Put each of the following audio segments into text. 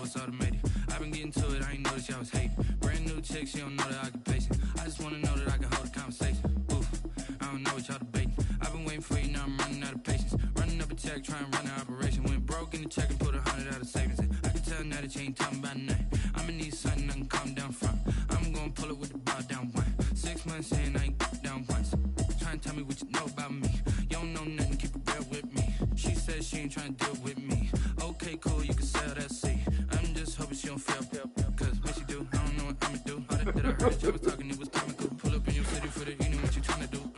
it's automated. I've been getting to it, I ain't noticed y'all was hating. Brand new chick, she don't know the occupation. I just wanna know that I can hold a conversation. Oof, I don't know what y'all debating. I've been waiting for you, now I'm running out of patience. Running up a check, trying to run an operation. Went broke in the check and put 100 out of savings in. I can tell now that you ain't talking about nothing. I'ma need something I can calm down from. I'm gonna pull it with the bow down one. 6 months in, I ain't down once. Trying to tell me what you know about me. You don't know nothing, keep it real with me. She says she ain't trying to deal with me. Okay, cool, you can sell that seed. I'm just hoping she don't fail. Cause what she do, I don't know what I'ma do. All that I heard y'all was talking, it was comical. Pull up in your city for the evening, what you trying to do?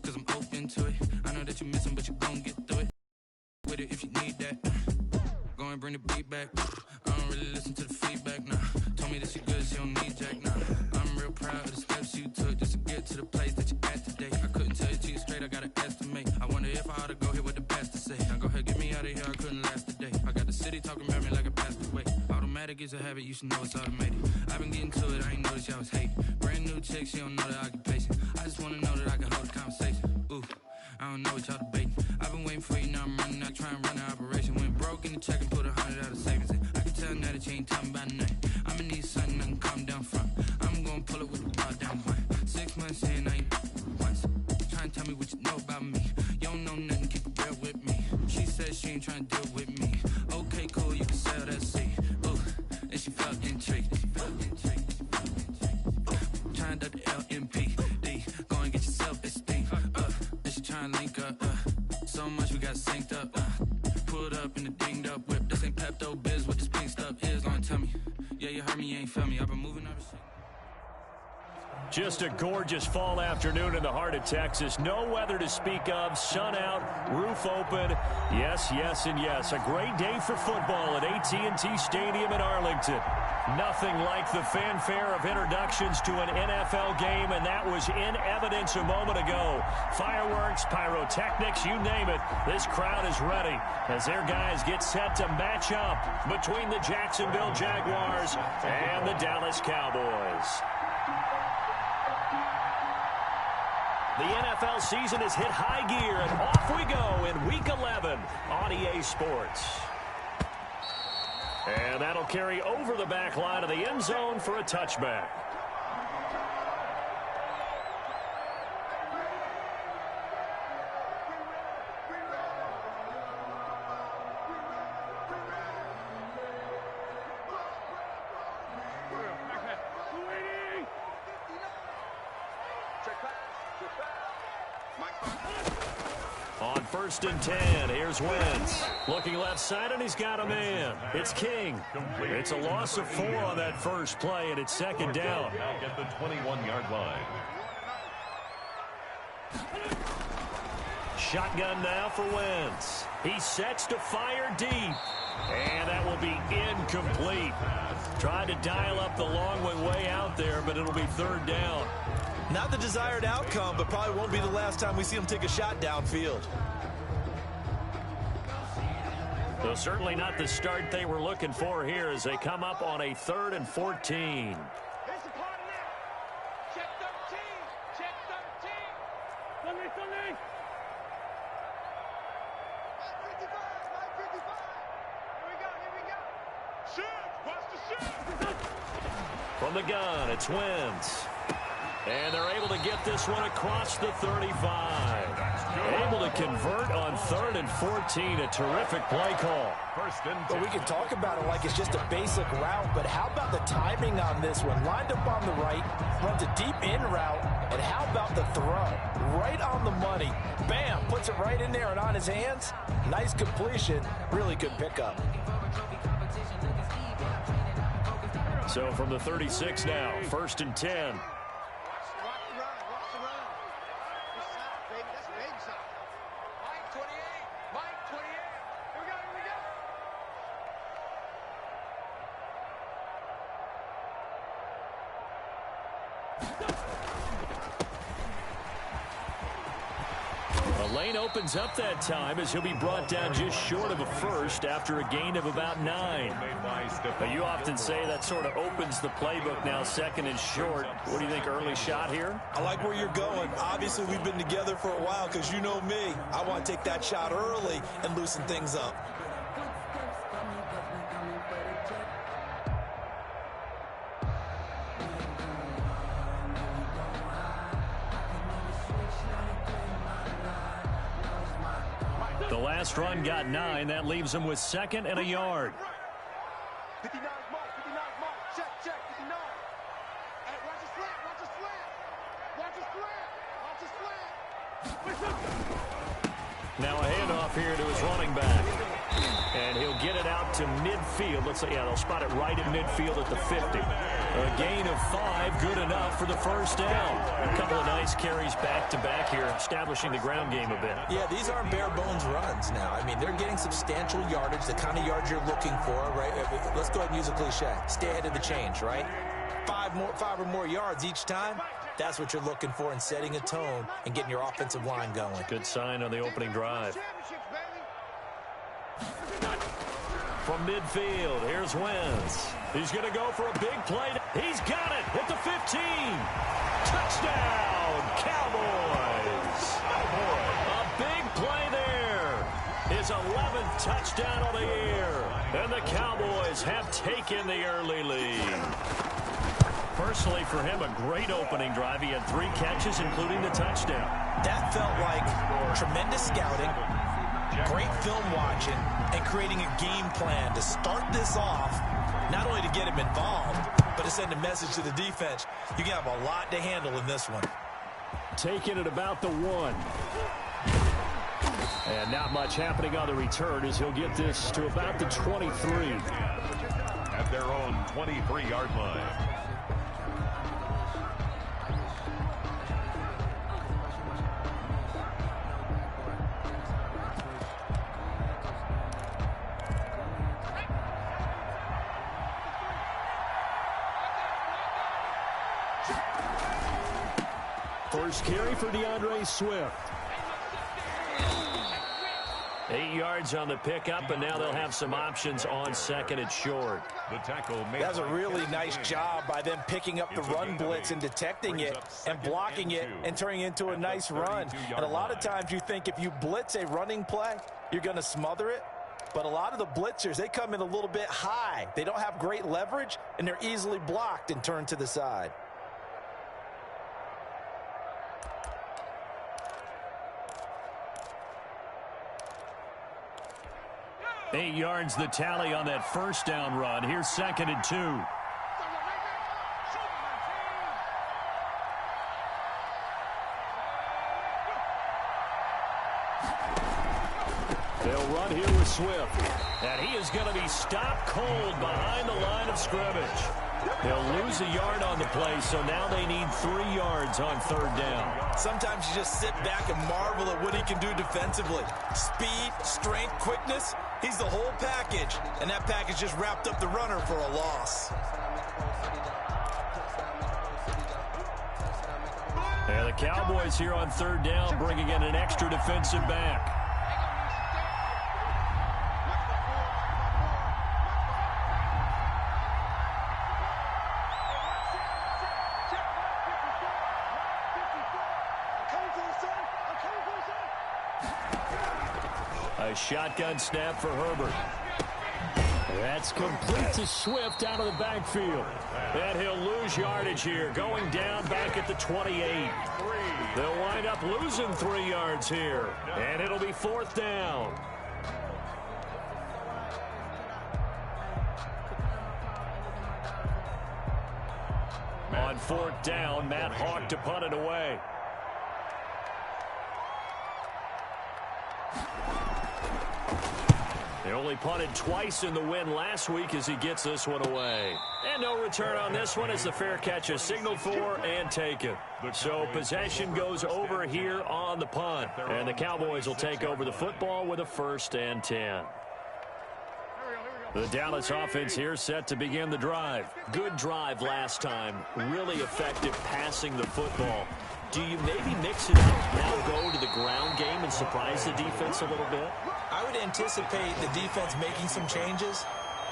Cause I'm open to it. I know that you missing, but you gon' get through it. With it if you need that. Go and bring the beat back. I don't really listen to the feedback, nah. Told me that she good, she don't need Jack, nah. I'm real proud of the steps you took just to get to the place that you at today. I couldn't tell you to you straight, I gotta estimate. I wonder if I ought to go here with the best to say. Now go ahead, get me out of here, I couldn't last today. I got the city talking about me like a passed away. Automatic is a habit, you should know it's automated. I've been getting to it, I ain't noticed y'all was hating. Brand new chick, she don't know the occupation. I just wanna know that I can hold a conversation. Ooh, I don't know what y'all debating. I've been waiting for you, now I'm running out, trying to run an operation. Went broke in the check and put 100 out of savings in. I can tell now that you ain't talking about nothing. I'ma need something I can calm down from. I'm gonna pull it with the bow down one. 6 months in, I ain't once. Trying to tell me what you know about me. You don't know nothing, keep it real with me. She says she ain't trying to deal with me. Okay, cool, you can sell that seed. Ooh, and she felt intrigued. Trying to duck the LMPD. Go and get your self-esteem. And she trying to link up. So much we got synced up. Pulled up in the dinged up whip. This ain't Pepto Biz, what this pink stuff is. Don't tell me. Yeah, you heard me, you ain't felt me. I've been moving out of shit. Just a gorgeous fall afternoon in the heart of Texas. No weather to speak of. Sun out, roof open. Yes, yes, and yes. A great day for football at AT&T Stadium in Arlington. Nothing like the fanfare of introductions to an NFL game, and that was in evidence a moment ago. Fireworks, pyrotechnics, you name it. This crowd is ready as their guys get set to match up between the Jacksonville Jaguars and the Dallas Cowboys. The NFL season has hit high gear, and off we go in Week 11 on EA Sports. And that'll carry over the back line of the end zone for a touchback. On 1st and 10, here's Wentz. Looking left side, and he's got a man. It's King. It's a loss of 4 on that first play, and it's second down. Now get the 21-yard line. Shotgun now for Wentz. He sets to fire deep. And that will be incomplete. Tried to dial up the long way out there, but it'll be 3rd down. Not the desired outcome, but probably won't be the last time we see him take a shot downfield. So certainly not the start they were looking for here as they come up on a 3rd and 14. Check 13. Check 13. Sunday. 955. Here we go. Shoot. Watch the shoot. From the gun, it's Wentz. And they're able to get this one across the 35. Able to convert on 3rd and 14. A terrific play call. Well, we can talk about it like it's just a basic route, but how about the timing on this one? Lined up on the right, runs a deep in route, and how about the throw? Right on the money. Bam! Puts it right in there and on his hands. Nice completion. Really good pickup. So from the 36 now, 1st and 10. The lane opens up that time as he'll be brought down just short of a first after a gain of about 9. Now, you often say that sort of opens the playbook now, 2nd and short. What do you think, early shot here? I like where you're going. Obviously, we've been together for a while because you know me. I want to take that shot early and loosen things up. last run got 9. That leaves him with 2nd and a yard. 59 mark, check, 59. Hey, watch the slant. Now a handoff here to his running back. And he'll get it out to midfield. Let's say, yeah, they'll spot it right in midfield at the 50. A gain of 5, good enough for the first down. A couple of nice carries back-to-back here, establishing the ground game a bit. Yeah, these aren't bare-bones runs now. I mean, they're getting substantial yardage, the kind of yards you're looking for, right? Let's go ahead and use a cliche. Stay ahead of the change, right? 5 or more yards each time. That's what you're looking for in setting a tone and getting your offensive line going. Good sign on the opening drive. From midfield, here's Wentz. He's going to go for a big play. He's got it at the 15. Touchdown, Cowboys. A big play there. His 11th touchdown of the year. And the Cowboys have taken the early lead. Personally, for him, a great opening drive. He had 3 catches, including the touchdown. That felt like tremendous scouting, great film watching, and creating a game plan to start this off, not only to get him involved, but to send a message to the defense. You can have a lot to handle in this one. Taking it about the 1. And not much happening on the return as he'll get this to about the 23. At their own 23-yard line. First carry for DeAndre Swift. 8 yards on the pickup, and now they'll have some options on 2nd and short. The tackle made. That's a really nice job by them picking up the run blitz and detecting it and blocking it and turning it into a nice run. And a lot of times you think if you blitz a running play, you're going to smother it. But a lot of the blitzers, they come in a little bit high. They don't have great leverage, and they're easily blocked and turned to the side. Eight yards the tally on that first down run. Here's 2nd and 2. They'll run here with Swift. And he is going to be stopped cold behind the line of scrimmage. They'll lose a yard on the play, so now they need 3 yards on 3rd down. Sometimes you just sit back and marvel at what he can do defensively. Speed, strength, quickness, he's the whole package. And that package just wrapped up the runner for a loss. And the Cowboys here on 3rd down, bringing in an extra defensive back. A shotgun snap for Herbert. That's complete to Swift out of the backfield. And he'll lose yardage here, going down back at the 28. They'll wind up losing 3 yards here. And it'll be 4th down. On 4th down, Matt Hawk to punt it away. They only punted twice in the win last week as he gets this one away. And no return on this one as the fair catch is signaled for and taken. So possession goes over here on the punt. And the Cowboys will take over the football with a 1st and 10. The Dallas offense here set to begin the drive. Good drive last time. Really effective passing the football. Do you maybe mix it up, now go to the ground game and surprise the defense a little bit? I would anticipate the defense making some changes,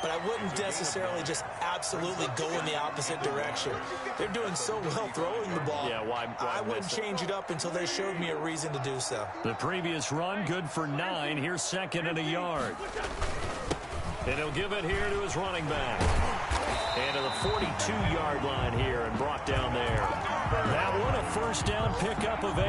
but I wouldn't necessarily just absolutely go in the opposite direction. They're doing so well throwing the ball. Yeah, why I wouldn't change it up until they showed me a reason to do so. The previous run, good for 9. Here's 2nd and a yard. And he'll give it here to his running back. And to the 42-yard line here and brought down there. That one, a first down pickup of 8.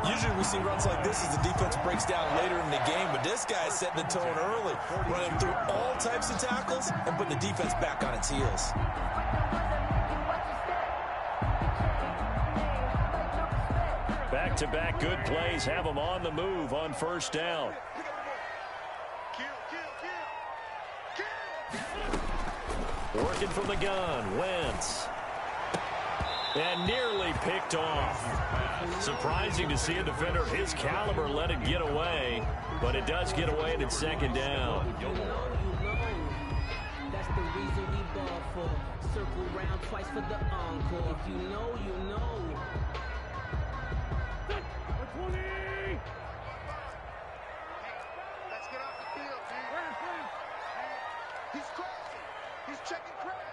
Usually we see runs like this as the defense breaks down later in the game, but this guy is setting the tone early, running through all types of tackles and putting the defense back on its heels. Back-to-back good plays have them on the move on first down. Working from the gun, Wentz. And nearly picked off. Surprising to see a defender of his caliber let it get away, but it does get away and it's second down. That's the reason we ball for. Circle round twice for the encore. If you know, you know. Let's get off the field, dude. He's crossing. He's checking credit.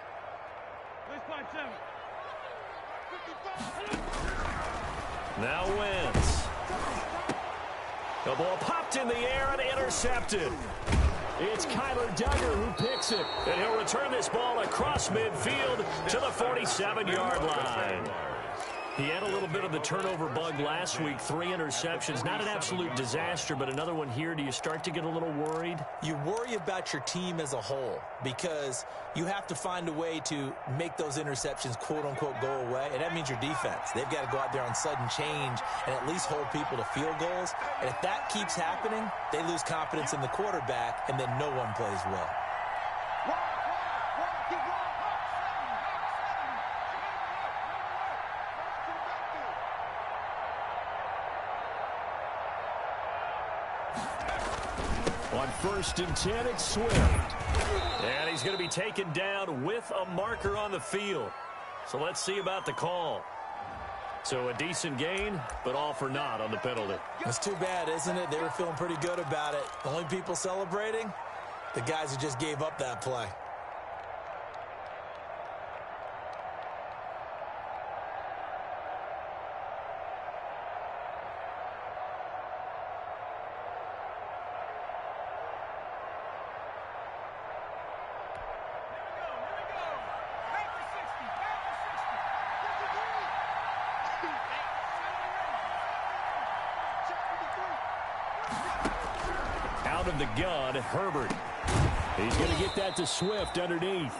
Let's 5-7. 55. Now Wentz. The ball popped in the air and intercepted. It's Kyler Duggar who picks it. And he'll return this ball across midfield to the 47-yard line. He had a little bit of the turnover bug last week, 3 interceptions. Not an absolute disaster, but another one here. Do you start to get a little worried? You worry about your team as a whole because you have to find a way to make those interceptions, quote-unquote, go away, and that means your defense. They've got to go out there on sudden change and at least hold people to field goals. And if that keeps happening, they lose confidence in the quarterback, and then no one plays well. On 1st and 10, it's Swift. And he's going to be taken down with a marker on the field. So let's see about the call. So a decent gain, but all for naught on the penalty. It's too bad, isn't it? They were feeling pretty good about it. The only people celebrating, the guys who just gave up that play. Out of the gun, Herbert. He's going to get that to Swift underneath.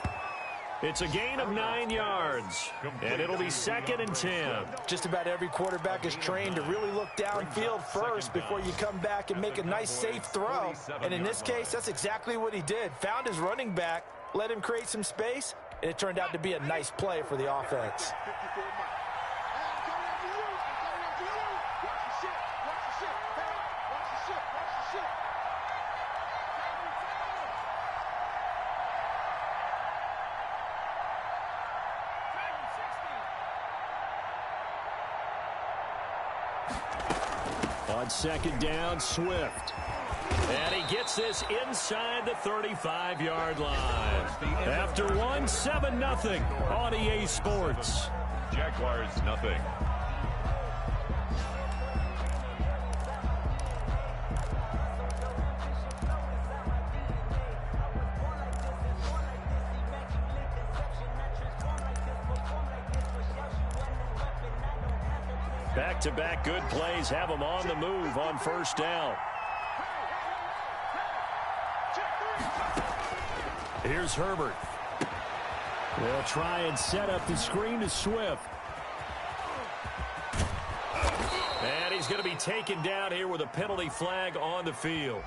It's a gain of 9 yards, and it'll be 2nd and 10. Just about every quarterback is trained to really look downfield first before you come back and make a nice, safe throw. And in this case, that's exactly what he did. Found his running back, let him create some space, and it turned out to be a nice play for the offense. On 2nd down, Swift. And he gets this inside the 35-yard line. After one, 7-0 on EA Sports. Jaguars, nothing. Back-to-back good plays have them on the move on 1st down. Here's Herbert. They'll try and set up the screen to Swift. And he's going to be taken down here with a penalty flag on the field.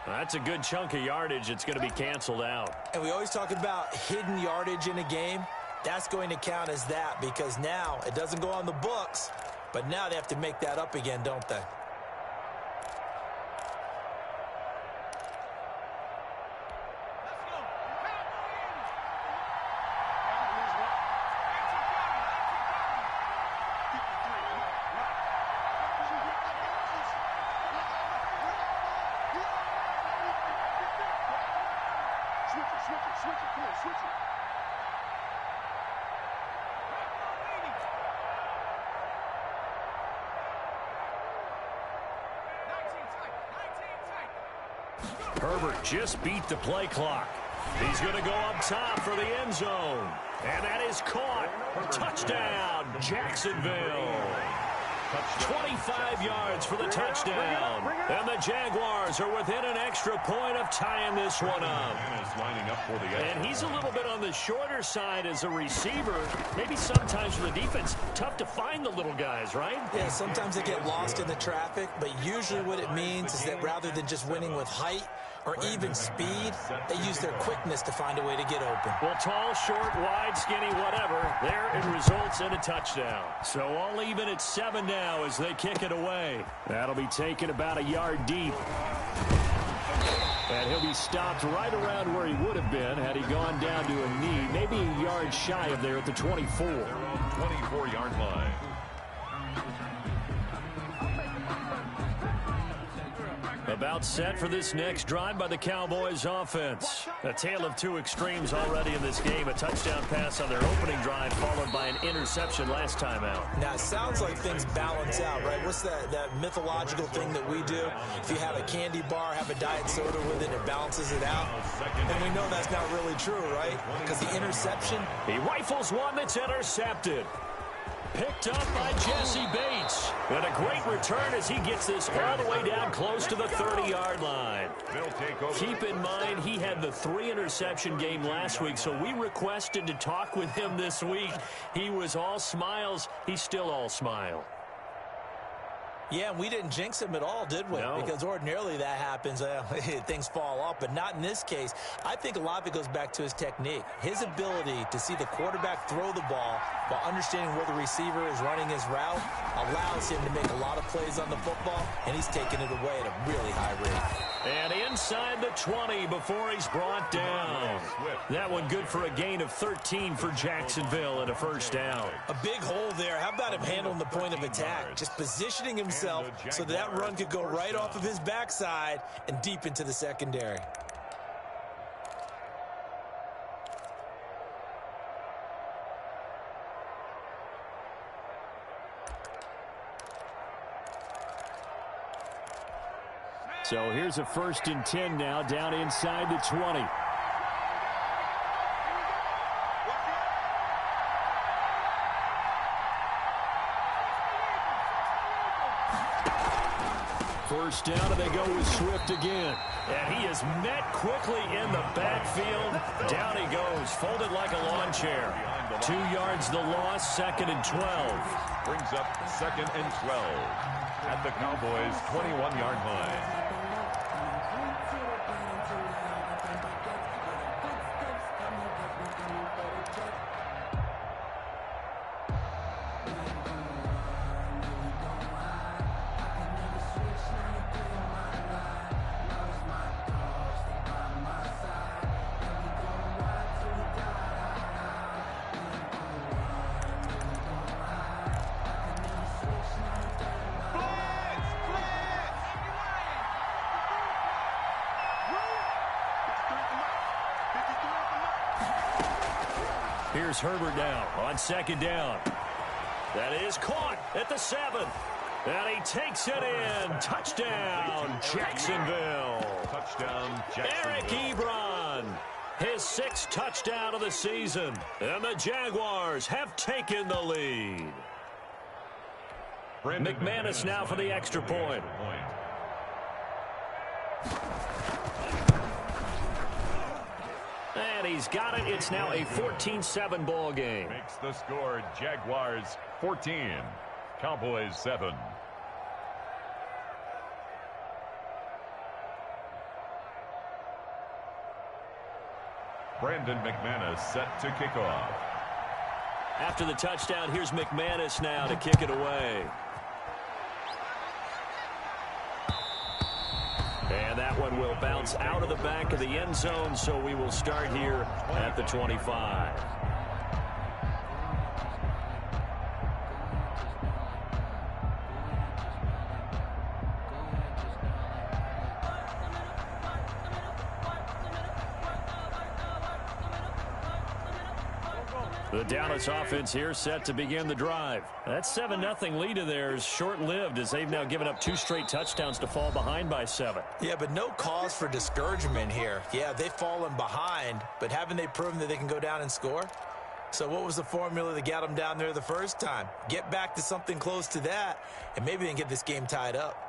That's a good chunk of yardage. It's going to be canceled out. And we always talk about hidden yardage in a game. That's going to count as that because now it doesn't go on the books, but now they have to make that up again, don't they? Herbert just beat the play clock. He's going to go up top for the end zone. And that is caught. Touchdown, Jacksonville. 25 yards for the touchdown. And the Jaguars are within an extra point of tying this one up. And he's a little bit on the shorter side as a receiver. Maybe sometimes for the defense, tough to find the little guys, right? Yeah, sometimes they get lost in the traffic, but usually what it means is that rather than just winning with height or even speed, they use their quickness to find a way to get open. Well, tall, short, wide, skinny, whatever, there it results in a touchdown. So all even at 7 now as they kick it away. That'll be taken about a yard deep. And he'll be stopped right around where he would have been had he gone down to a knee, maybe a yard shy of there at the 24. 24-yard line. About set for this next drive by the Cowboys offense. A tale of two extremes already in this game. A touchdown pass on their opening drive followed by an interception last time out. Now, it sounds like things balance out, right? What's that mythological thing that we do? If you have a candy bar, have a diet soda with it, it balances it out. And we know that's not really true, right? Because the interception. He rifles one that's intercepted. Picked up by Jesse Bates. And a great return as he gets this all the way down close to the 30-yard line. Keep in mind, he had the 3-interception game last week, so we requested to talk with him this week. He was all smiles. He's still all smile. Yeah, we didn't jinx him at all, did we? No. Because ordinarily that happens, things fall off, but not in this case. I think a lot of it goes back to his technique. His ability to see the quarterback throw the ball while understanding where the receiver is running his route allows him to make a lot of plays on the football, and he's taking it away at a really high rate. And inside the 20 before he's brought down. That one good for a gain of 13 for Jacksonville and a first down. A big hole there. How about him handling the point of attack? Just positioning himself so that run could go right off of his backside and deep into the secondary. So here's a 1st and 10 now down inside the 20. First down, and they go with Swift again. And he is met quickly in the backfield. Down he goes, folded like a lawn chair. 2 yards the loss, 2nd and 12. Brings up 2nd and 12 at the Cowboys' 21-yard line. Here's Herbert now on 2nd down. That is caught at the 7. And he takes it in. Touchdown, Jacksonville. Touchdown, Jacksonville. Eric Ebron, his 6th touchdown of the season. And the Jaguars have taken the lead. McManus now for the extra point. And he's got it. It's now a 14-7 ball game. Makes the score Jaguars 14, Cowboys 7. Brandon McManus set to kick off. After the touchdown, here's McManus now to kick it away. And that one will bounce out of the back of the end zone, so we will start here at the 25. The Dallas offense here set to begin the drive. That 7-0 lead of theirs short-lived as they've now given up 2 straight touchdowns to fall behind by 7. Yeah, but no cause for discouragement here. Yeah, they've fallen behind, but haven't they proven that they can go down and score? So what was the formula that got them down there the first time? Get back to something close to that, and maybe they can get this game tied up.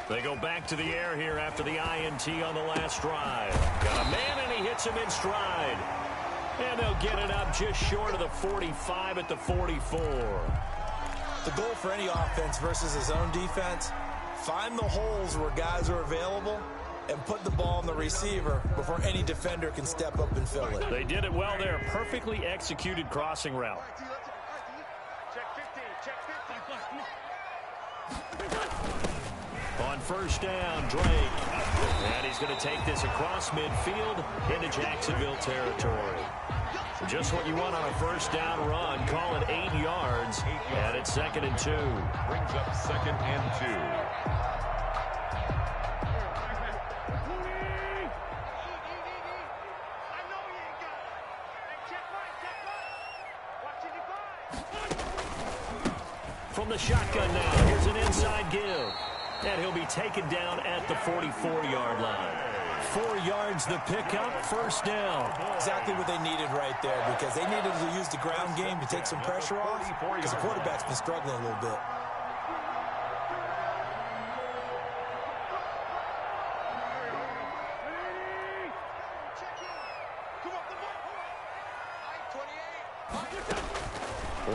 They go back to the air here after the INT on the last drive. Got a man, and he hits him in stride. And they'll get it up just short of the 45 at the 44. The goal for any offense versus his own defense, find the holes where guys are available and put the ball on the receiver before any defender can step up and fill it. They did it well there. Perfectly executed crossing route. Check 15, check 15. On first down, Drake. And he's going to take this across midfield into Jacksonville territory. Just what you want on a first down run. Call it 8 yards. And it's 2nd and 2. Brings up 2nd and 2. From the shotgun now, here's an inside give. And he'll be taken down at the 44-yard line. 4 yards the pickup, first down. Exactly what they needed right there, because they needed to use the ground game to take some pressure off, because the quarterback's been struggling a little bit.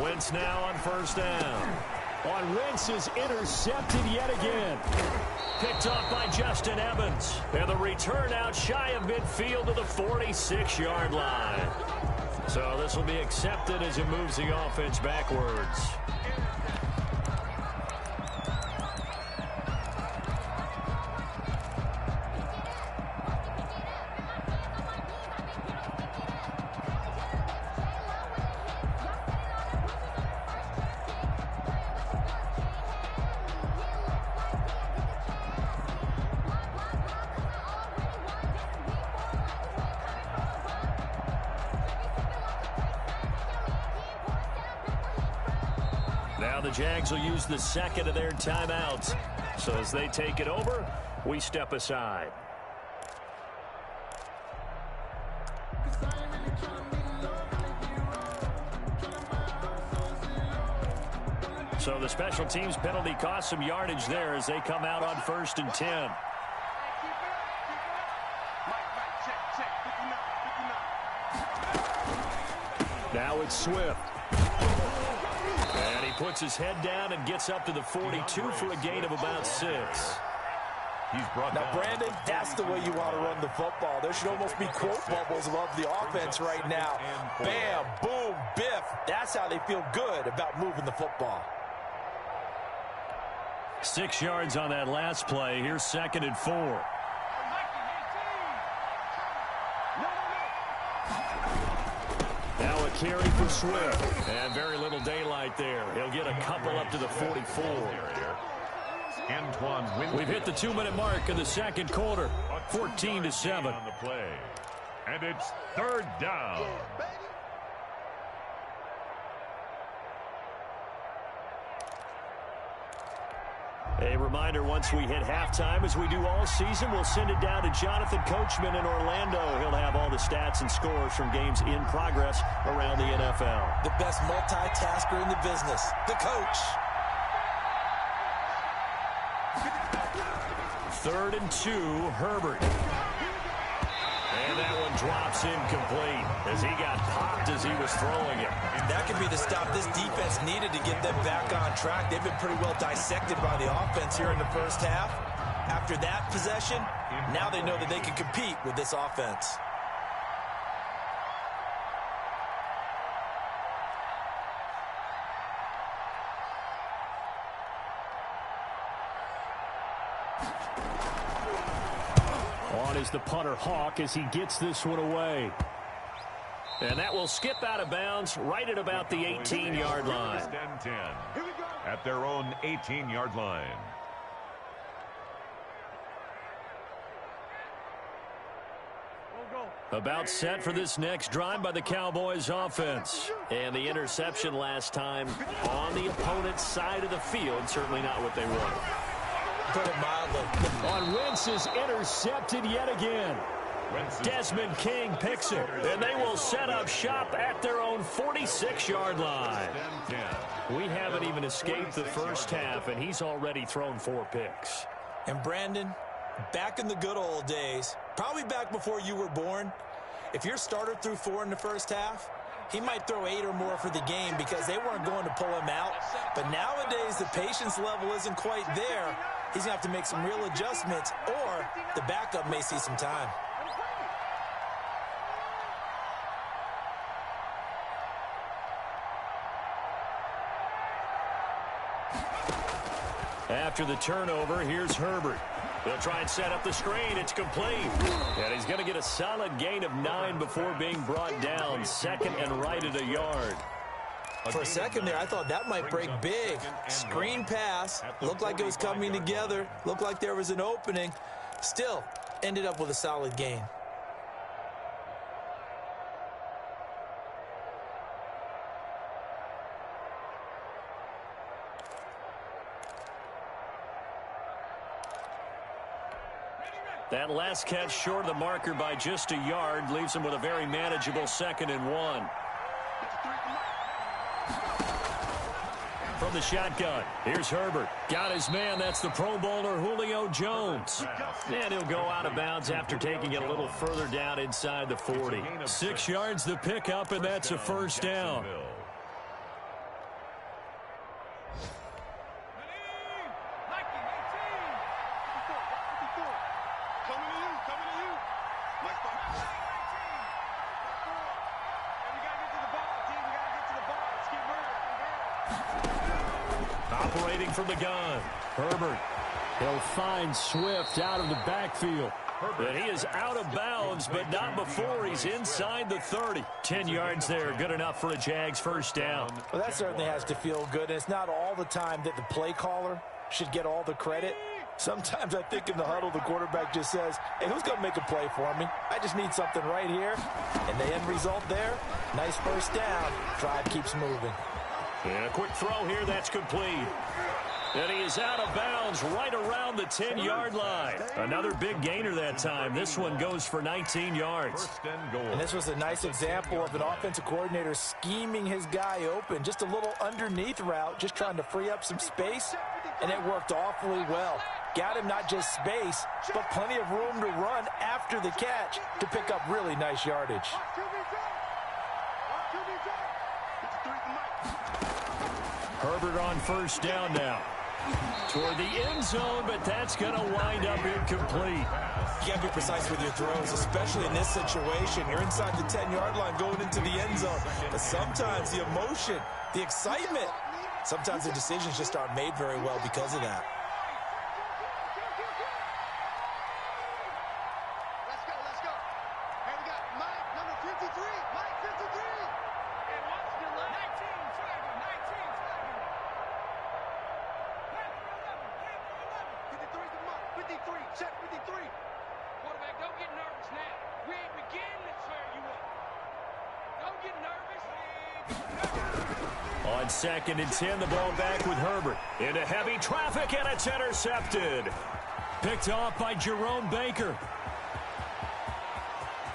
Wentz now on first down. Wentz is intercepted yet again. Picked off by Justin Evans. And the return out shy of midfield to the 46-yard line. So this will be accepted as it moves the offense backwards. Now the Jags will use the second of their timeouts. So as they take it over, we step aside. So the special teams penalty cost some yardage there as they come out on 1st and 10. Now it's Swift. And he puts his head down and gets up to the 42 for a gain of about 6. Now, Brandon, that's the way you want to run the football. There should almost be quote bubbles above the offense right now. Bam, boom, biff. That's how they feel good about moving the football. 6 yards on that last play. Here's 2nd and 4. Now a carry for Swift. And very little daylight there. He'll get a couple up to the 44. We've hit the 2-minute mark in the second quarter. 14-7 on the play. And it's 3rd down. A reminder, once we hit halftime, as we do all season, we'll send it down to Jonathan Coachman in Orlando. He'll have all the stats and scores from games in progress around the NFL. The best multitasker in the business, the coach. 3rd and 2, Herbert. And that one drops incomplete as he got popped as he was throwing it. That could be the stop this defense needed to get them back on track. They've been pretty well dissected by the offense here in the first half. After that possession, now they know that they can compete with this offense. On is the punter Hawk as he gets this one away. And that will skip out of bounds right at about the 18-yard line. At their own 18-yard line. About set for this next drive by the Cowboys offense. And the interception last time on the opponent's side of the field. Certainly not what they wanted. Put it mildly. On Wentz is intercepted yet again. Desmond King picks it, and they will set up shop at their own 46-yard line. We haven't even escaped the first half, and he's already thrown 4 picks. And Brandon, back in the good old days, probably back before you were born, if your starter threw 4 in the first half, he might throw 8 or more for the game because they weren't going to pull him out. But nowadays, the patience level isn't quite there. He's going to have to make some real adjustments, or the backup may see some time. After the turnover, here's Herbert. They'll try and set up the screen. It's complete. And he's going to get a solid gain of 9 before being brought down. Second and right at a yard. For a second there, I thought that might break big. Screen pass. Looked like it was coming together. Looked like there was an opening. Still, ended up with a solid gain. That last catch short of the marker by just a yard leaves him with a very manageable 2nd and 1. From the shotgun, here's Herbert. Got his man. That's the Pro Bowler Julio Jones. And he'll go out of bounds after taking it a little further down inside the 40. 6 yards the pickup, and that's a first down. Operating from the gun, Herbert. He'll find Swift out of the backfield. And he is out of bounds, but not before he's inside the 30. 10 yards there, good enough for a Jags first down. Well, that certainly has to feel good. And it's not all the time that the play caller should get all the credit. Sometimes I think in the huddle, the quarterback just says, hey, who's going to make a play for me? I just need something right here. And the end result there, nice first down. Drive keeps moving. And a quick throw here, that's complete. And he is out of bounds right around the 10-yard line. Another big gainer that time. This one goes for 19 yards. And this was a nice example of an offensive coordinator scheming his guy open. Just a little underneath route, just trying to free up some space. And it worked awfully well. Got him not just space, but plenty of room to run after the catch to pick up really nice yardage. Herbert on first down now. Toward the end zone, but that's going to wind up incomplete. You got to be precise with your throws, especially in this situation. You're inside the 10-yard line going into the end zone. But sometimes the emotion, the excitement, sometimes the decisions just aren't made very well because of that. Let's go. Hey, we got Mike, number 53. Mike, 53. And what's the 19 flagging, 19 flagging. 53 come up, 53, check 53. Quarterback, don't get nervous now. We ain't beginning to tear you up. Don't get nervous. On 2nd and 10, the ball back with Herbert. Into heavy traffic, and it's intercepted. Picked off by Jerome Baker.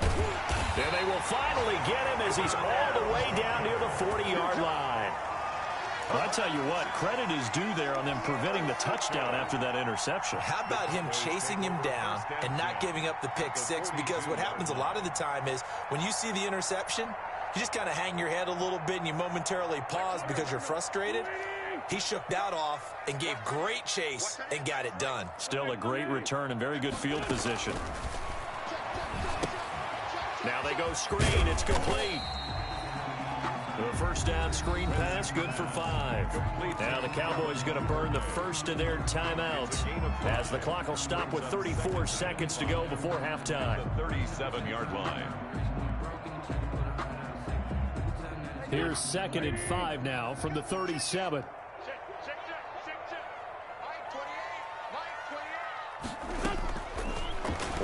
And they will finally get him as he's all the way down near the 40-yard line. Well, I tell you what, credit is due there on them preventing the touchdown after that interception. How about him chasing him down and not giving up the pick six? Because what happens a lot of the time is when you see the interception, you just kind of hang your head a little bit and you momentarily pause because you're frustrated. He shook that off and gave great chase and got it done. Still a great return and very good field position. Now they go screen. It's complete. The first down screen pass, good for 5. Now the Cowboys going to burn the first of their timeouts as the clock will stop with 34 seconds to go before halftime. The 37-yard line. Here's 2nd and 5 now from the 37.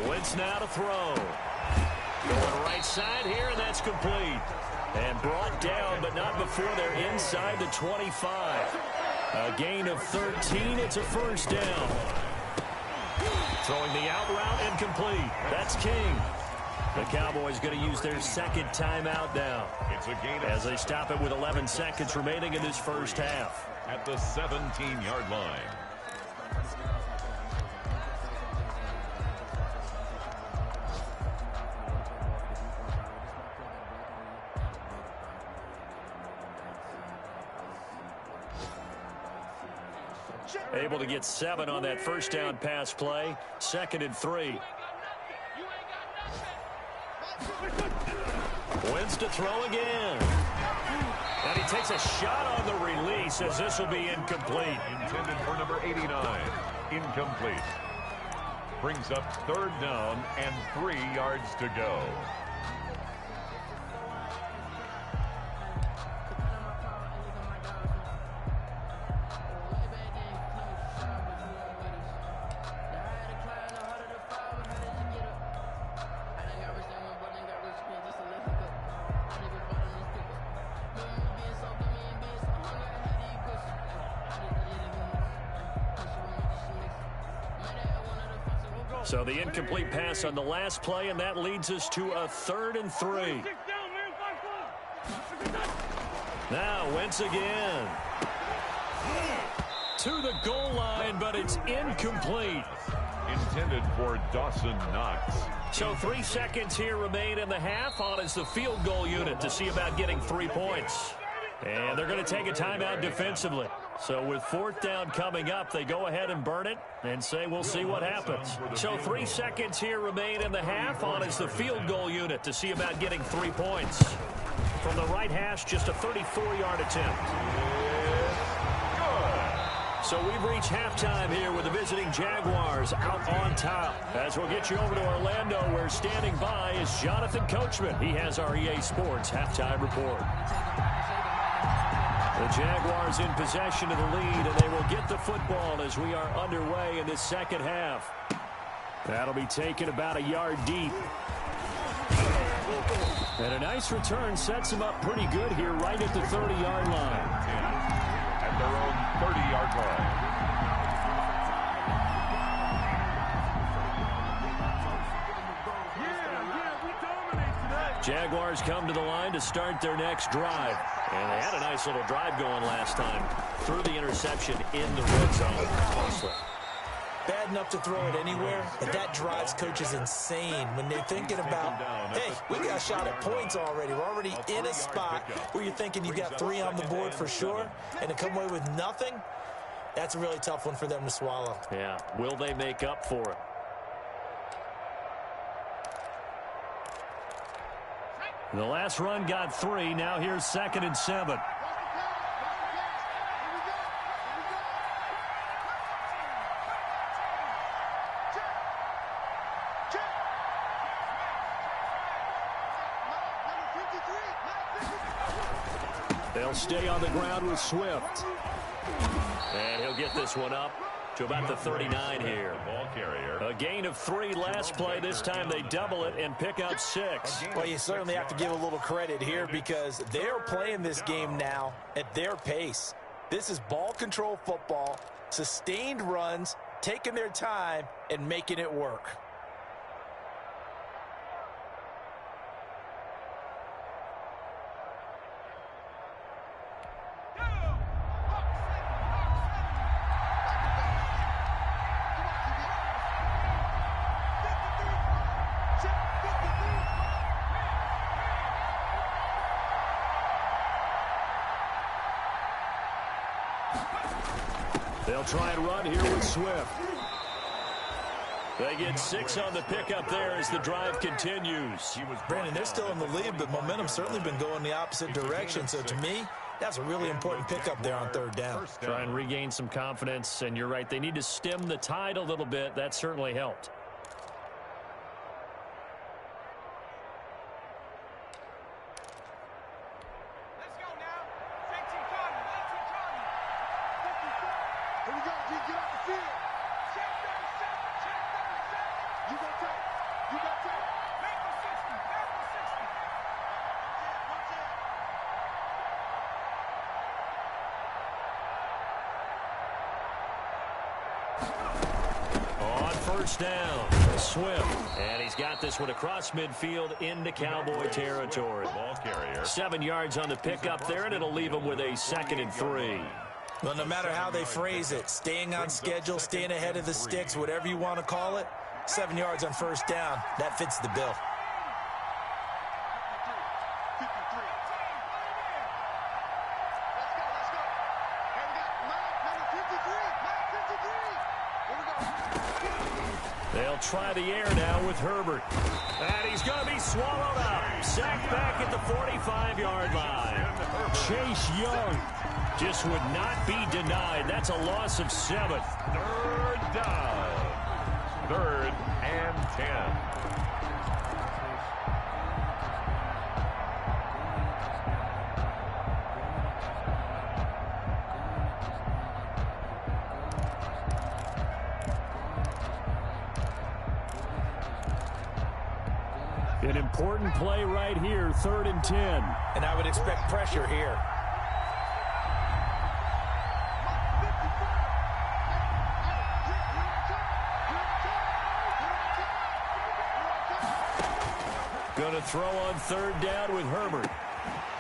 Wentz now to throw. Going right side here, and that's complete. And brought down, but not before they're inside the 25. A gain of 13. It's a first down. Throwing the out route and complete. That's King. The Cowboys going to use their second timeout now It's a gain as they stop it with 11 seconds remaining in this first half. at the 17-yard line. Able to get 7 on that first down pass play. 2nd and 3. Wins to throw again. And he takes a shot on the release as this will be incomplete. Intended for number 89. Incomplete. Brings up 3rd down and 3 yards to go. So the incomplete pass on the last play, and that leads us to a 3rd and 3. Now Wentz again. To the goal line, but it's incomplete. Intended for Dawson Knox. So 3 seconds here remain in the half. On is the field goal unit to see about getting 3 points. And they're going to take a timeout defensively. So with 4th down coming up, they go ahead and burn it and say we'll see what happens. So 3 seconds here remain in the half. On is the field goal unit to see about getting 3 points. From the right hash, just a 34-yard attempt. So we've reached halftime here with the visiting Jaguars out on top. As we'll get you over to Orlando, where standing by is Jonathan Coachman. He has our EA Sports halftime report. The Jaguars in possession of the lead, and they will get the football as we are underway in this second half. That'll be taken about a yard deep. And a nice return sets them up pretty good here right at the 30-yard line. At their own 30-yard line. Jaguars come to the line to start their next drive. And they had a nice little drive going last time. Threw the interception in the red zone. Costly. Bad enough to throw it anywhere, but that drives coaches insane when they're thinking about, hey, we got a shot at points already. We're already in a spot where you're thinking you got 3 on the board for sure, and to come away with nothing, that's a really tough one for them to swallow. Yeah, will they make up for it? The last run got 3. Now here's 2nd and 7. They'll stay on the ground with Swift. And he'll get this one up to about the 39 here. Ball carrier. A gain of 3 last play. This time they double it and pick up 6. Well, you certainly have to give a little credit here because they're playing this game now at their pace. This is ball control football, sustained runs, taking their time, and making it work. They'll try and run here with Swift. They get 6 on the pickup there as the drive continues. Brandon, they're still in the lead, but momentum's certainly been going the opposite direction. So to me, that's a really important pickup there on 3rd down. Try and regain some confidence, and you're right, they need to stem the tide a little bit. That certainly helped. first down. Swift. And he's got this one across midfield into Cowboy territory. Ball carrier. 7 yards on the pickup there, and it'll leave him with a 2nd and 3. Well, no matter how they phrase it, staying on schedule, staying ahead of the sticks, whatever you want to call it, 7 yards on first down, that fits the bill. They'll try the air now with Herbert. And he's going to be swallowed up. Sacked back at the 45-yard line. Chase Young just would not be denied. That's a loss of 7. 3rd down. 3rd and 10. An important play right here, 3rd and 10. And I would expect pressure here. Going to throw on 3rd down with Herbert.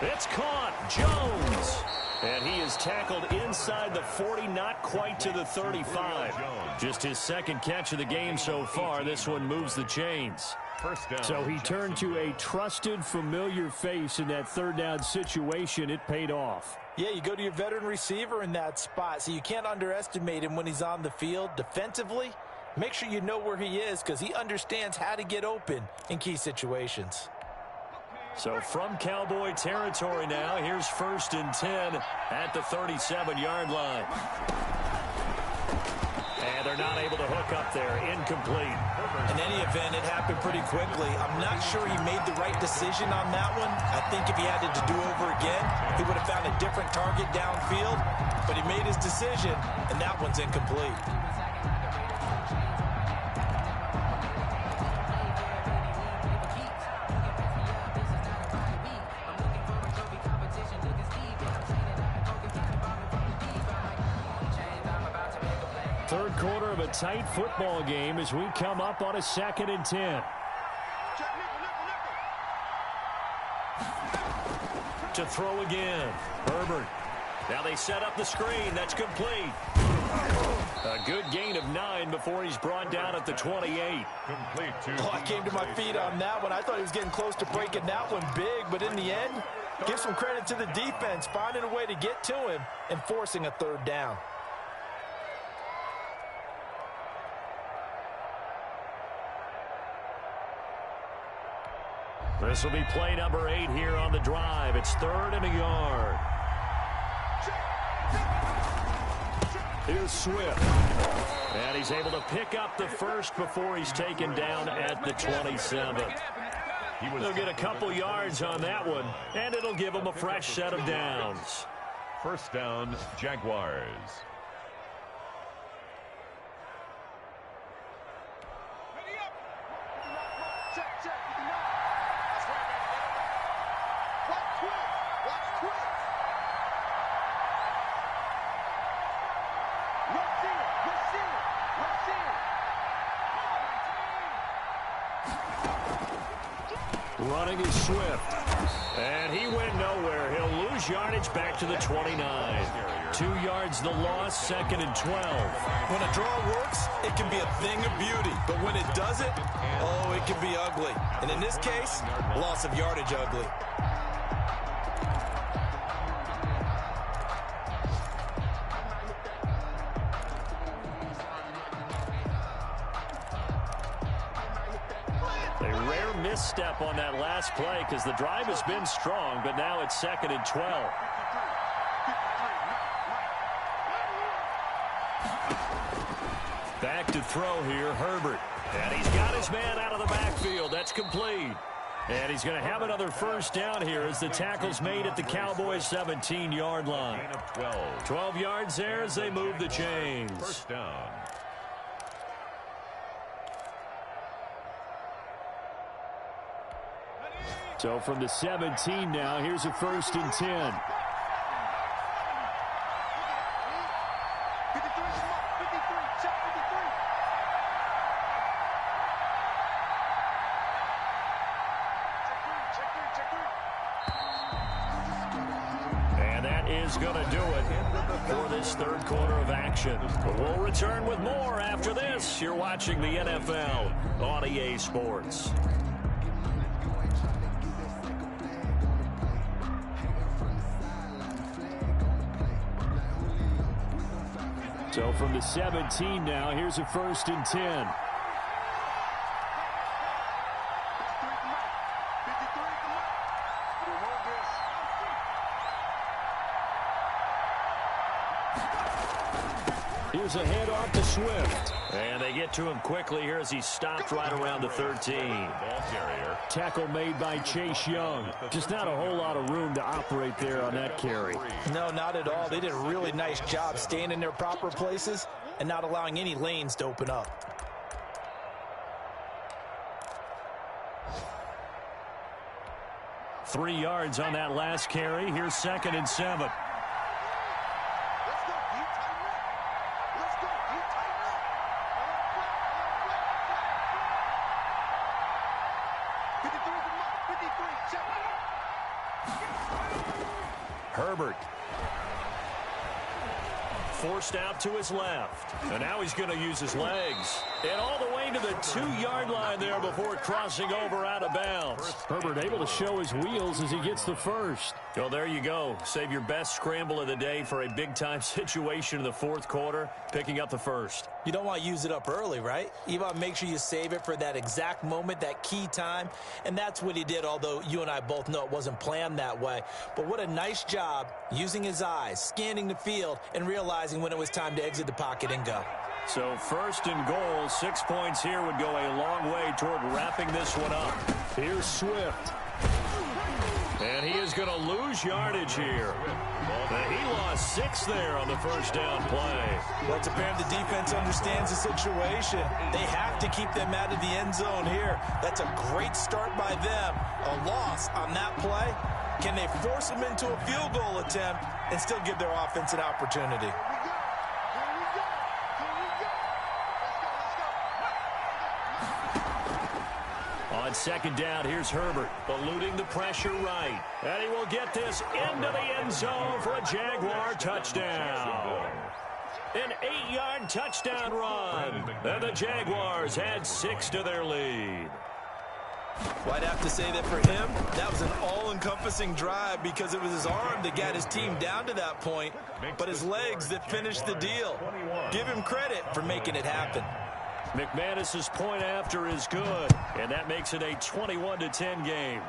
It's caught. Jones. And he is tackled inside the 40, not quite to the 35. Just his 2nd catch of the game so far. This one moves the chains. First down. So he turned to a trusted, familiar face in that 3rd down situation. It paid off. Yeah, you go to your veteran receiver in that spot, so you can't underestimate him when he's on the field. Defensively, make sure you know where he is because he understands how to get open in key situations. So from Cowboy territory now, here's 1st and 10 at the 37-yard line. And they're not able to hook up there. Incomplete. In any event, it happened pretty quickly. I'm not sure he made the right decision on that one. I think if he had it to do over again, he would have found a different target downfield. But he made his decision, and that one's incomplete. Third quarter of a tight football game as we come up on a 2nd and 10. To throw again. Herbert. Now they set up the screen. That's complete. A good gain of 9 before he's brought down at the 28. Complete to. Oh, I came to my feet on that one. I thought he was getting close to breaking that one big, but in the end, give some credit to the defense, finding a way to get to him and forcing a 3rd down. This will be play number 8 here on the drive. It's 3rd and a yard. Here's Swift. And he's able to pick up the 1st before he's taken down at the 27th. They'll get a couple yards on that one, and it'll give them a fresh set of downs. First down, Jaguars. Running is Swift. And he went nowhere. He'll lose yardage back to the 29. 2 yards the loss, 2nd and 12. When a draw works, it can be a thing of beauty. But when it doesn't, oh, it can be ugly. And in this case, loss of yardage ugly. Misstep on that last play because the drive has been strong, but now it's 2nd and 12. Back to throw here, Herbert. And he's got his man out of the backfield. That's complete. And he's going to have another first down here as the tackle's made at the Cowboys' 17-yard line. 12 yards there as they move the chains. First down. So from the 17 now, here's a 1st and 10. is going to do it for this third quarter of action. We'll return with more after this. You're watching the NFL on EA Sports. So from the 17 now, here's a 1st and 10. Here's a handoff to Swift. And they get to him quickly here as he's stopped right around the 13. Tackle made by Chase Young. Just not a whole lot of room to operate there on that carry. No, not at all. They did a really nice job staying in their proper places and not allowing any lanes to open up. Three yards on that last carry. Here's 2nd and 7. Herbert. Forced out to his left. And now he's going to use his legs. And all the way to the 2-yard line there before crossing over out of bounds. Herbert able to show his wheels as he gets the first. Well, there you go. Save your best scramble of the day for a big-time situation in the fourth quarter, picking up the first. You don't want to use it up early, right? You want to make sure you save it for that exact moment, that key time. And that's what he did, although you and I both know it wasn't planned that way. But what a nice job using his eyes, scanning the field, and realizing when it was time to exit the pocket and go. So 1st and goal, 6 points here would go a long way toward wrapping this one up. Here's Swift. And he is going to lose yardage here. He lost 6 there on the first down play. Well, it's apparent the defense understands the situation. They have to keep them out of the end zone here. That's a great start by them. A loss on that play. Can they force them into a field goal attempt and still give their offense an opportunity? On 2nd down, here's Herbert, eluding the pressure right. And he will get this into the end zone for a Jaguar touchdown. An 8-yard touchdown run. And the Jaguars add 6 to their lead. Well, I'd have to say that for him, that was an all-encompassing drive because it was his arm that got his team down to that point, but his legs that finished the deal. Give him credit for making it happen. McManus's point after is good, and that makes it a 21-10 game.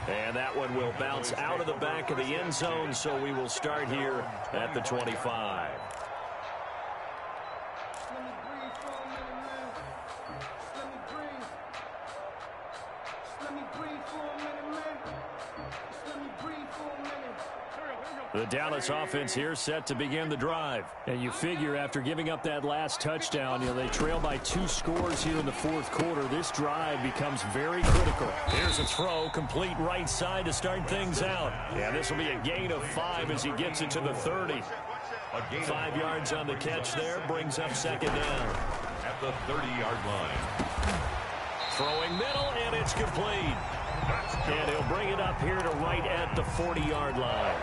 And that one will bounce out of the back of the end zone, so we will start here at the 25. The Dallas offense here set to begin the drive. And you figure after giving up that last touchdown, they trail by 2 scores here in the fourth quarter. This drive becomes very critical. Here's a throw, complete right side to start things out. Yeah, this will be a gain of 5 as he gets it to the 30. 5 yards on the catch there, brings up 2nd down. At the 30-yard line. Throwing middle, and it's complete. And he'll bring it up here to right at the 40-yard line.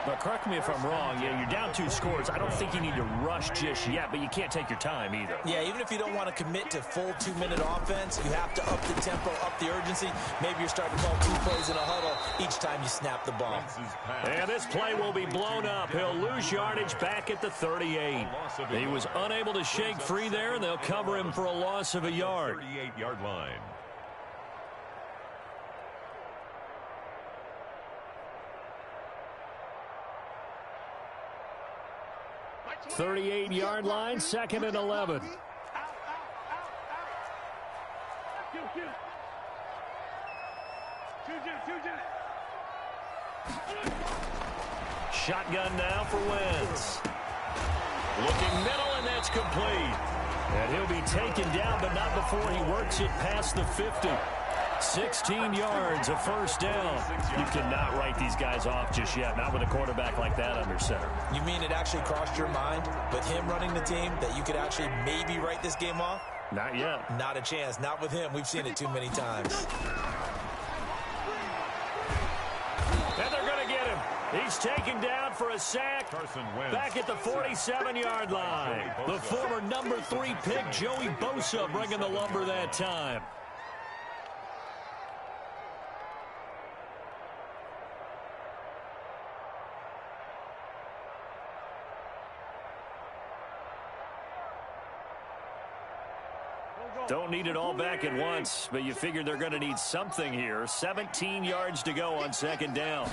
But correct me if I'm wrong, you're down 2 scores. I don't think you need to rush just yet, but you can't take your time either. Yeah, even if you don't want to commit to full 2-minute offense, you have to up the tempo, up the urgency. Maybe you're starting to call 2 plays in a huddle each time you snap the ball. And this play will be blown up. He'll lose yardage back at the 38. He was unable to shake free there, and they'll cover him for a loss of a yard. 38-yard line. 38-yard line, 2nd and 11. Shotgun now for Wentz. Looking middle, and that's complete. And he'll be taken down, but not before he works it past the 50. 16 yards, a first down. You cannot write these guys off just yet, not with a quarterback like that under center. You mean it actually crossed your mind with him running the team that you could actually maybe write this game off? Not yet. Not a chance. Not with him. We've seen it too many times. And they're going to He's taken down for a sack back at the 47-yard line. The former number 3 pick, Joey Bosa, bringing the lumber that time. Don't need it all back at once, but you figure they're going to need something here. 17 yards to go on second down.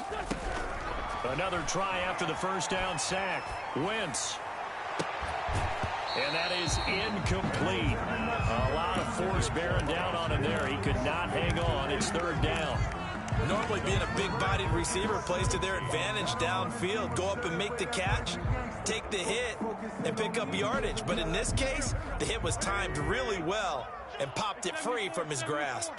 Another try after the first down sack. Wentz. And that is incomplete. A lot of force bearing down on him there. He could not hang on. It's third down. Normally being a big-bodied receiver plays to their advantage downfield. Go up and make the catch, take the hit, and pick up yardage. But in this case, the hit was timed really well and popped it free from his grasp.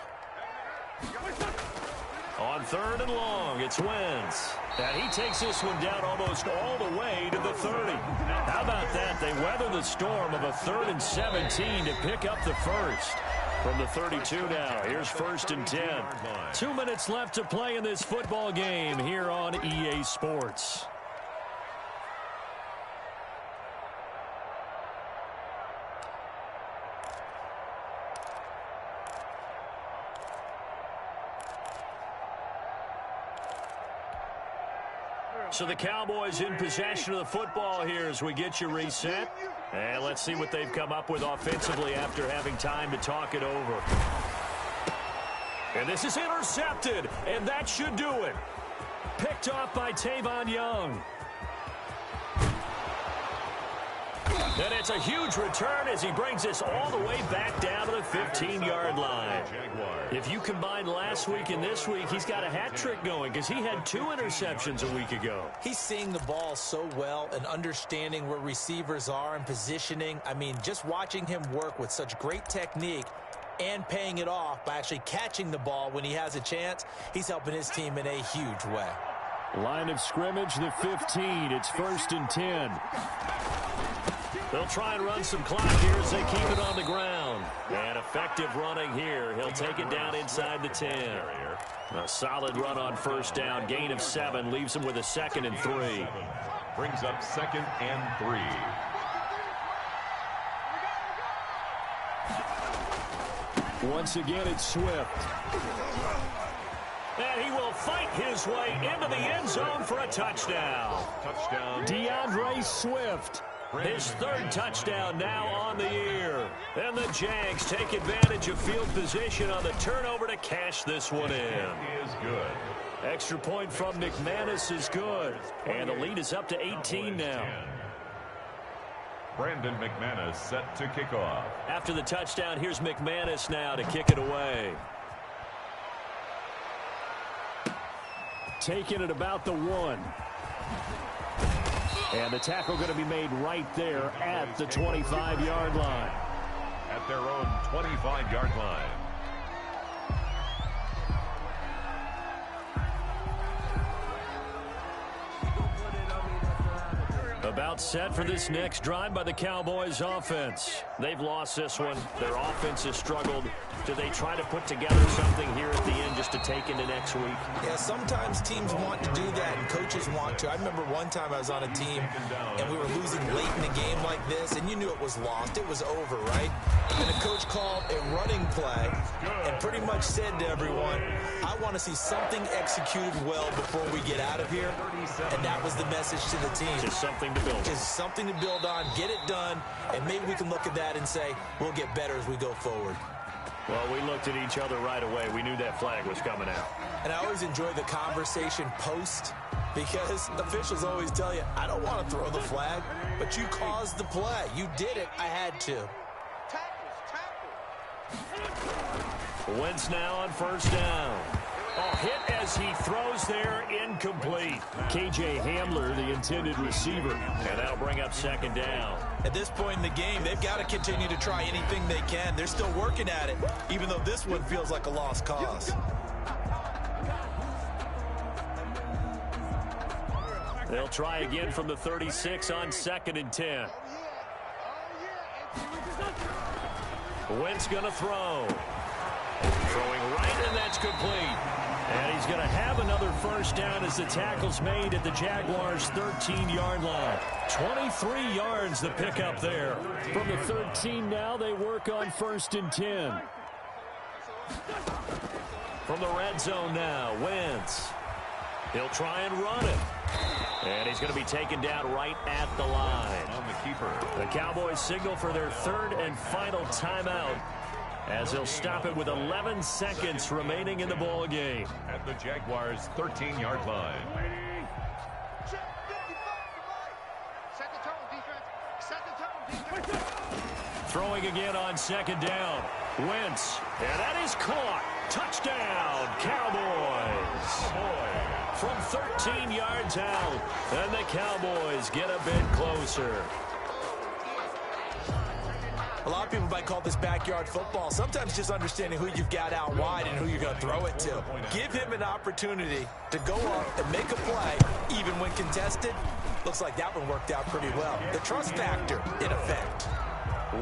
On third and long, it's Wentz. And he takes this one down almost all the way to the 30. How about that? They weather the storm of a 3rd and 17 to pick up the first. From the 32 now, here's 1st and 10. 2 minutes left to play in this football game here on EA Sports. So the Cowboys in possession of the football here as we get you reset. And let's see what they've come up with offensively after having time to talk it over. And this is intercepted, and that should do it. Picked off by Tavon Young. And it's a huge return as he brings us all the way back down to the 15-yard line. If you combine last week and this week, he's got a hat trick going because he had 2 interceptions a week ago. He's seeing the ball so well and understanding where receivers are and positioning. I mean, just watching him work with such great technique and paying it off by actually catching the ball when he has a chance, he's helping his team in a huge way. Line of scrimmage, the 15. It's 1st and 10. They'll try and run some clock here as they keep it on the ground. And effective running here. He'll take it down inside the 10. A solid run on first down. Gain of 7 leaves him with a 2nd and 3. Brings up 2nd and 3. Once again, it's Swift. And he will fight his way into the end zone for a touchdown. Touchdown. DeAndre Swift. His 3rd touchdown now on the year. And the Jags take advantage of field position on the turnover to cash this one in. Is good. Extra point from McManus is good. And the lead is up to 18 now. Brandon McManus set to kick off. After the touchdown, here's McManus now to kick it away. Taking it about the 1. And the tackle going to be made right there at the 25-yard line. At their own 25-yard line. About set for this next drive by the Cowboys offense. They've lost this one. Their offense has struggled. Do they try to put together something here at the end just to take into next week? Yeah, sometimes teams want to do that and coaches want to. I remember one time I was on a team and we were losing late in a game like this and you knew it was lost. It was over, right? And the coach called a running play and pretty much said to everyone, I want to see something executed well before we get out of here. And that was the message to the team. Just something to build. Just something to build on, get it done, and maybe we can look at that and say, we'll get better as we go forward. Well, we looked at each other right away. We knew that flag was coming out. And I always enjoy the conversation post because officials always tell you, I don't want to throw the flag, but you caused the play. You did it. I had to. Wentz now on first down. A hit as he throws there, incomplete. KJ Hamler, the intended receiver. And that'll bring up second down. At this point in the game, they've got to continue to try anything they can. They're still working at it, even though this one feels like a lost cause. They'll try again from the 36 on 2nd and 10. Wentz going to throw. Throwing right, and that's complete. And he's going to have another first down as the tackle's made at the Jaguars' 13-yard line. 23 yards the pickup there. From the 13 now, they work on 1st and 10. From the red zone now, Wentz. He'll try and run it. And he's going to be taken down right at the line. On the keeper. The Cowboys signal for their 3rd and final timeout, as they'll stop it with 11 seconds remaining in the ball game. At the Jaguars' 13-yard line. Set the tone, defense. Set the tone, defense. Throwing again on 2nd down. Wentz. And that is caught. Touchdown, Cowboys. From 13 yards out. And the Cowboys get a bit closer. A lot of people might call this backyard football. Sometimes just understanding who you've got out wide and who you're going to throw it to. Give him an opportunity to go up and make a play, even when contested. Looks like that one worked out pretty well. The trust factor in effect.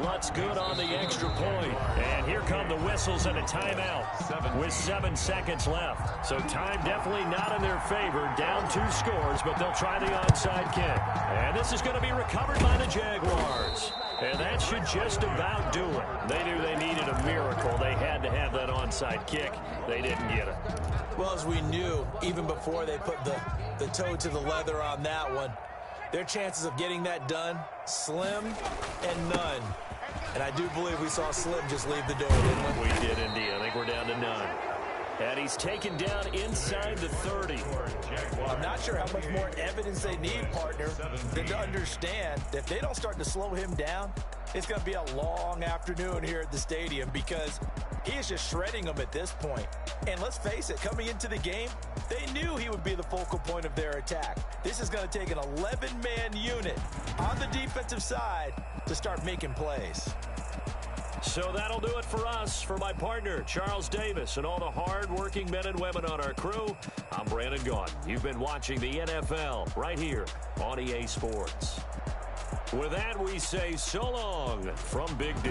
Lutz good on the extra point. And here come the whistles and a timeout with 7 seconds left. So time definitely not in their favor. Down 2 scores, but they'll try the onside kick. And this is going to be recovered by the Jaguars. And that should just about do it. They knew they needed a miracle. They had to have that onside kick. They didn't get it. Well, as we knew, even before they put the toe to the leather on that one, their chances of getting that done, slim and none. And I do believe we saw Slim just leave the door, didn't we? We did indeed. I think we're down to none. And he's taken down inside the 30. I'm not sure how much more evidence they need, partner, than to understand that if they don't start to slow him down, it's going to be a long afternoon here at the stadium, because he is just shredding them at this point. And let's face it, coming into the game, they knew he would be the focal point of their attack. This is going to take an 11-man unit on the defensive side to start making plays. So that'll do it for us. For my partner, Charles Davis, and all the hard-working men and women on our crew, I'm Brandon Gaughan. You've been watching the NFL right here on EA Sports. With that, we say so long from Big D.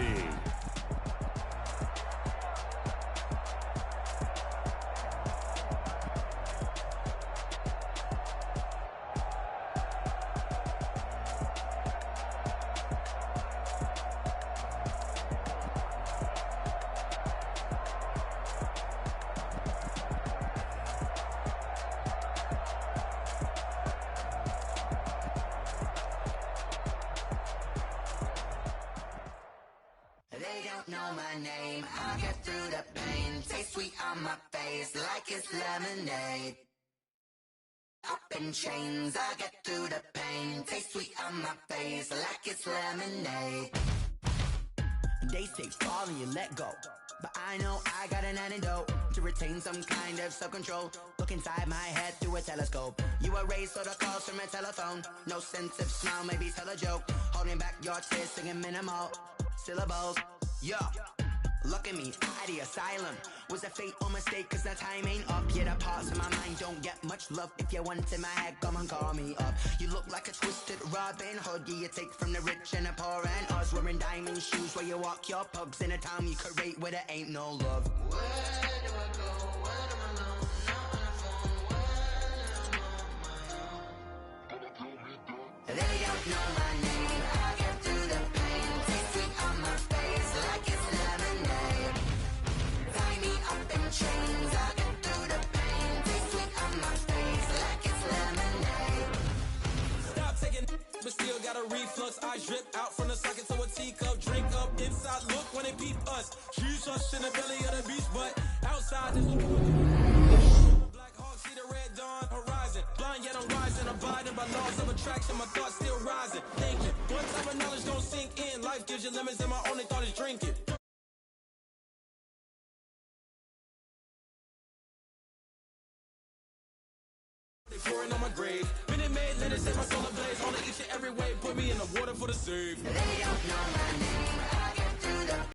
Know my name, I'll get through the pain. Taste sweet on my face like it's lemonade. Up in chains, I get through the pain. Taste sweet on my face like it's lemonade. They say fall and you let go, but I know I got an antidote to retain some kind of self-control. Look inside my head through a telescope. You erase all the calls from a telephone. No sense of smile, maybe tell a joke. Holding back your tears, singing minimal syllables. Yeah, look at me, at the asylum. Was a fate or mistake, cause the time ain't up. Yeah, the parts of my mind don't get much love. If you want in my head, come and call me up. You look like a twisted Robin Hood. Yeah, you take from the rich and the poor and us. Wearing diamond shoes where you walk your pugs in a town you create where there ain't no love. Where do I go? When I'm alone? Not on the phone. When I'm on my own. They don't know my name. I get through the pain. Taste sweet on my face like it's lemonade. Tie me up in chains. I get through the pain. Taste sweet on my face like it's lemonade. Stop taking, but still got a reflux. I drip out from the socket to a teacup. Drink up inside. Look when they peep us. Choose us in the belly of the beast, but outside is Black Hawk, see the red dawn horizon. Blind yet I'm rising, abiding by laws of attraction. My thoughts still rising. Thinking, one type of knowledge don't sink in. Life gives you lemons, and my only thought is drinking. They pouring on my grave. Minute Maid, let it set my soul ablaze. On each and every way, put me in the water for the save. They don't know my name.